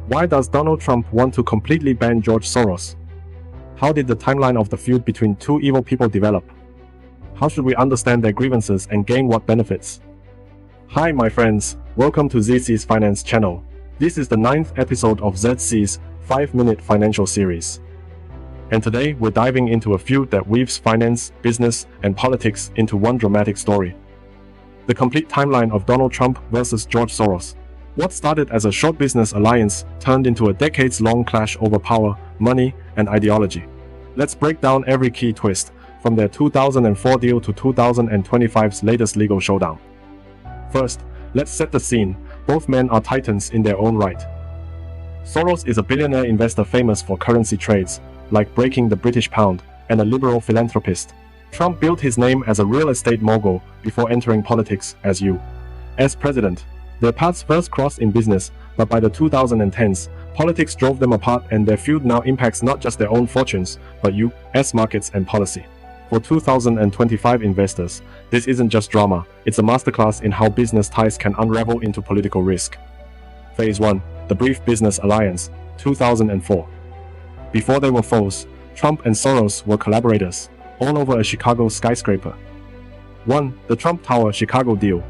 Why does Donald Trump want to completely ban George Soros? How did the timeline of the feud between two evil people develop? How should we understand their grievances and gain what benefits? Hi my friends, welcome to ZC's Finance channel. This is the 9th episode of ZC's 5-minute financial series. And today we're diving into a feud that weaves finance, business, and politics into one dramatic story. The complete timeline of Donald Trump versus George Soros. What started as a short business alliance turned into a decades-long clash over power, money, and ideology. Let's break down every key twist, from their 2004 deal to 2025's latest legal showdown. First, let's set the scene. Both men are titans in their own right. Soros is a billionaire investor famous for currency trades, like breaking the British pound, and a liberal philanthropist. Trump built his name as a real estate mogul before entering politics as U.S. president. Their paths first crossed in business, but by the 2010s, politics drove them apart and their feud now impacts not just their own fortunes, but U.S. markets and policy. For 2025 investors, this isn't just drama, it's a masterclass in how business ties can unravel into political risk. Phase 1. The Brief Business Alliance, 2004. Before they were foes, Trump and Soros were collaborators, all over a Chicago skyscraper. 1. The Trump Tower Chicago deal.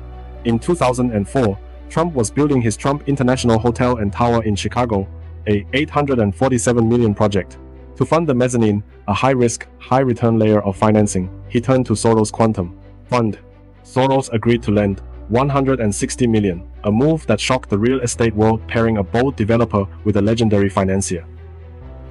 In 2004, Trump was building his Trump International Hotel and Tower in Chicago, a $847 million project. To fund the mezzanine, a high-risk, high-return layer of financing, he turned to Soros Quantum Fund. Soros agreed to lend $160 million, a move that shocked the real estate world, pairing a bold developer with a legendary financier.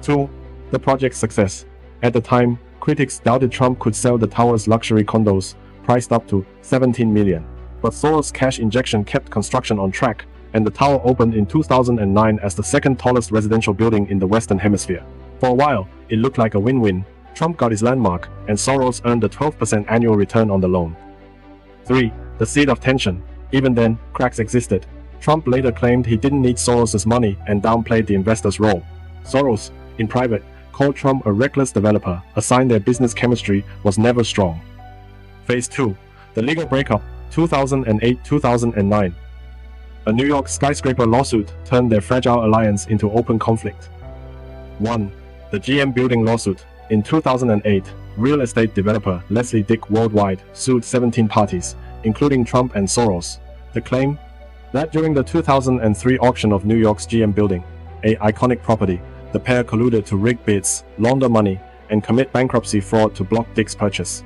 2. The project's success. At the time, critics doubted Trump could sell the tower's luxury condos, priced up to $17 million. But Soros' cash injection kept construction on track, and the tower opened in 2009 as the second tallest residential building in the Western Hemisphere. For a while, it looked like a win-win. Trump got his landmark, and Soros earned a 12% annual return on the loan. 3. The seed of tension. Even then, cracks existed. Trump later claimed he didn't need Soros' money and downplayed the investor's role. Soros, in private, called Trump a reckless developer, a sign their business chemistry was never strong. Phase 2. The legal breakup, 2008-2009. A New York skyscraper lawsuit turned their fragile alliance into open conflict. 1. The GM Building lawsuit. In 2008, real estate developer Leslie Dick Worldwide sued 17 parties, including Trump and Soros. The claim? That during the 2003 auction of New York's GM Building, an iconic property, the pair colluded to rig bids, launder money, and commit bankruptcy fraud to block Dick's purchase.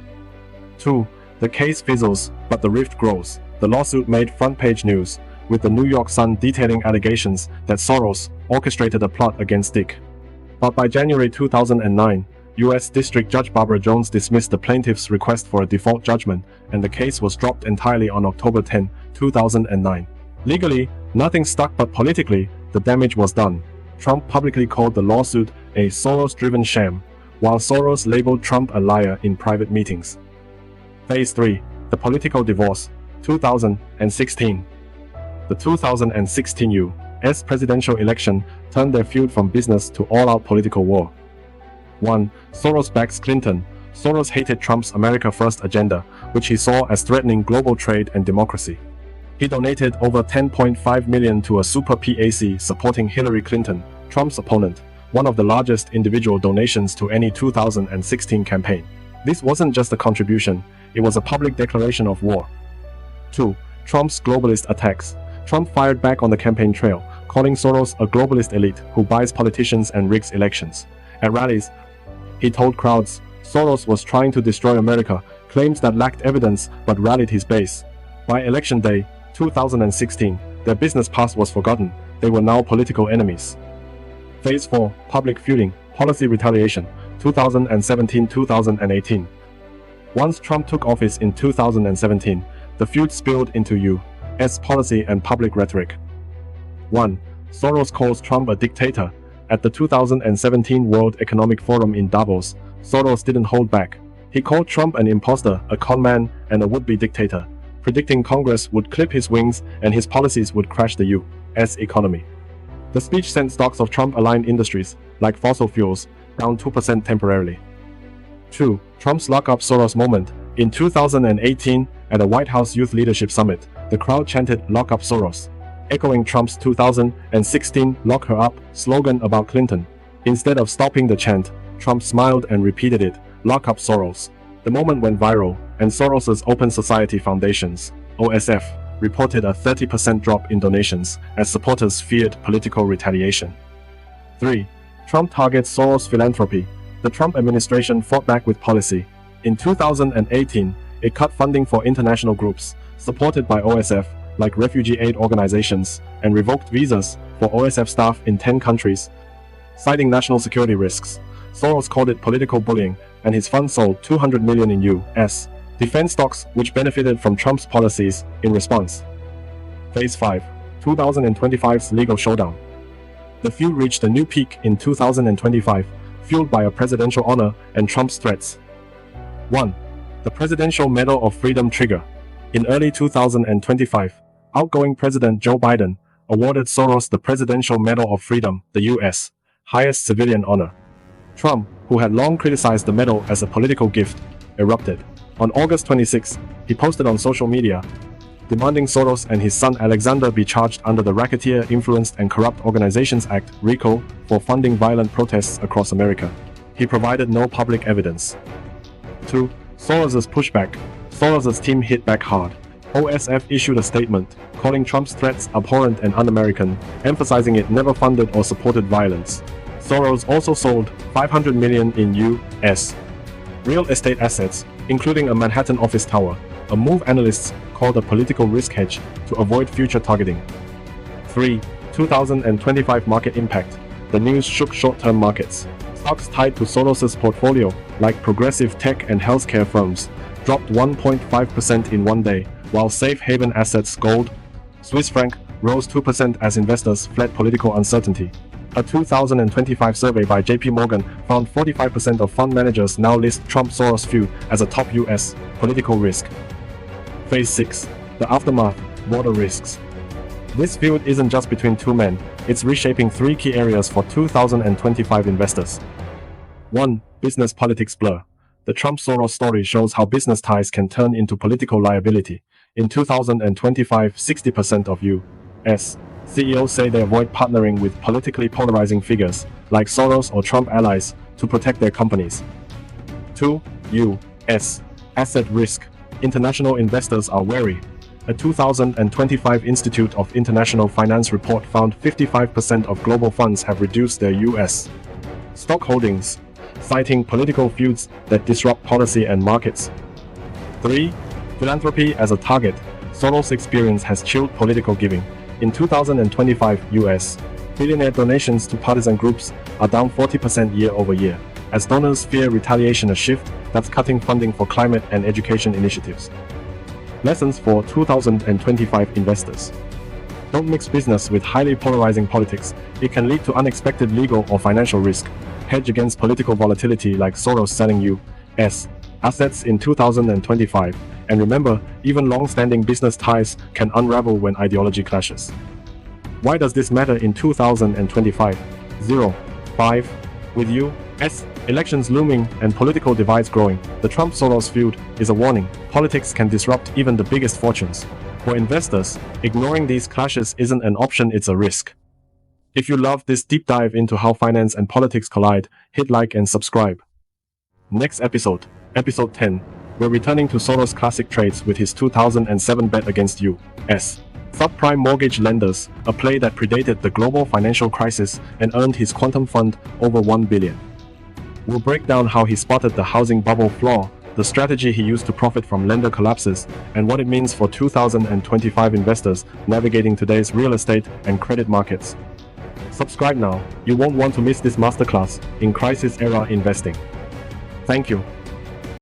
2. The case fizzles, but the rift grows. The lawsuit made front-page news, with the New York Sun detailing allegations that Soros orchestrated a plot against Dick. But by January 2009, U.S. District Judge Barbara Jones dismissed the plaintiff's request for a default judgment, and the case was dropped entirely on October 10, 2009. Legally, nothing stuck, but politically, the damage was done. Trump publicly called the lawsuit a Soros-driven sham, while Soros labeled Trump a liar in private meetings. Phase 3. The Political Divorce, 2016. The 2016 U.S. presidential election turned their feud from business to all-out political war. 1. Soros backs Clinton. Soros hated Trump's America First agenda, which he saw as threatening global trade and democracy. He donated over $10.5 million to a super PAC supporting Hillary Clinton, Trump's opponent, one of the largest individual donations to any 2016 campaign. This wasn't just a contribution, it was a public declaration of war. 2. Trump's globalist attacks. Trump fired back on the campaign trail, calling Soros a globalist elite who buys politicians and rigs elections. At rallies, he told crowds Soros was trying to destroy America, claims that lacked evidence but rallied his base. By election day, 2016, their business past was forgotten, they were now political enemies. Phase 4. Public feuding, policy retaliation, 2017-2018. Once Trump took office in 2017, the feud spilled into U.S. policy and public rhetoric. 1. Soros calls Trump a dictator. At the 2017 World Economic Forum in Davos, Soros didn't hold back. He called Trump an imposter, a conman, and a would-be dictator, predicting Congress would clip his wings and his policies would crash the U.S. economy. The speech sent stocks of Trump-aligned industries, like fossil fuels, down 2% temporarily. 2. Trump's lock up Soros moment. In 2018, at a White House Youth Leadership Summit, the crowd chanted "Lock up Soros." echoing Trump's 2016 "Lock her up" slogan about Clinton. Instead of stopping the chant, Trump smiled and repeated it, "Lock up Soros." The moment went viral, and Soros's Open Society Foundations, OSF, reported a 30% drop in donations as supporters feared political retaliation. 3. Trump targets Soros philanthropy. The Trump administration fought back with policy. In 2018, it cut funding for international groups, supported by OSF, like refugee aid organizations, and revoked visas for OSF staff in 10 countries. Citing national security risks, Soros called it political bullying, and his fund sold $200 million in U.S. defense stocks, which benefited from Trump's policies in response. Phase 5. 2025's legal showdown. The feud reached a new peak in 2025, fueled by a presidential honor and Trump's threats. 1. The Presidential Medal of Freedom trigger. In early 2025, outgoing President Joe Biden awarded Soros the Presidential Medal of Freedom, the U.S. highest civilian honor. Trump, who had long criticized the medal as a political gift, erupted. On August 26, he posted on social media, demanding Soros and his son Alexander be charged under the Racketeer Influenced and Corrupt Organizations Act, RICO, for funding violent protests across America. He provided no public evidence. 2. Soros's pushback. Soros's team hit back hard. OSF issued a statement, calling Trump's threats abhorrent and un-American, emphasizing it never funded or supported violence. Soros also sold $500 million in U.S. real estate assets, including a Manhattan office tower, a move analysts called a political risk hedge to avoid future targeting. 3. 2025 market impact. The news shook short-term markets. Stocks tied to Soros's portfolio, like progressive tech and healthcare firms, dropped 1.5% in one day, while safe haven assets gold, Swiss franc, rose 2% as investors fled political uncertainty. A 2025 survey by JP Morgan found 45% of fund managers now list Trump-Soros feud as a top U.S. political risk. Phase 6. The aftermath, border risks. This feud isn't just between two men, it's reshaping three key areas for 2025 investors. 1. Business politics blur. The Trump-Soros story shows how business ties can turn into political liability. In 2025, 60% of U.S. CEOs say they avoid partnering with politically polarizing figures, like Soros or Trump allies, to protect their companies. 2. U.S. asset risk. International investors are wary. A 2025 Institute of International Finance report found 55% of global funds have reduced their U.S. stock holdings, citing political feuds that disrupt policy and markets. 3. Philanthropy as a target. Soros' experience has chilled political giving. In 2025, U.S. billionaire donations to partisan groups are down 40% year-over-year, as donors fear retaliation, a shift that's cutting funding for climate and education initiatives. Lessons for 2025 investors. Don't mix business with highly polarizing politics. It can lead to unexpected legal or financial risk. Hedge against political volatility like Soros selling U.S. assets in 2025. And remember, even long-standing business ties can unravel when ideology clashes. Why does this matter in 2025? 5. With U.S. elections looming and political divides growing, the Trump-Soros feud is a warning. Politics can disrupt even the biggest fortunes. For investors, ignoring these clashes isn't an option, it's a risk. If you loved this deep dive into how finance and politics collide, hit like and subscribe. Next episode, Episode 10. We're returning to Soros' classic trades with his 2007 bet against U.S. subprime mortgage lenders, a play that predated the global financial crisis and earned his quantum fund over $1 billion. We'll break down how he spotted the housing bubble flaw, the strategy he used to profit from lender collapses, and what it means for 2025 investors navigating today's real estate and credit markets. Subscribe now, you won't want to miss this masterclass in crisis-era investing. Thank you.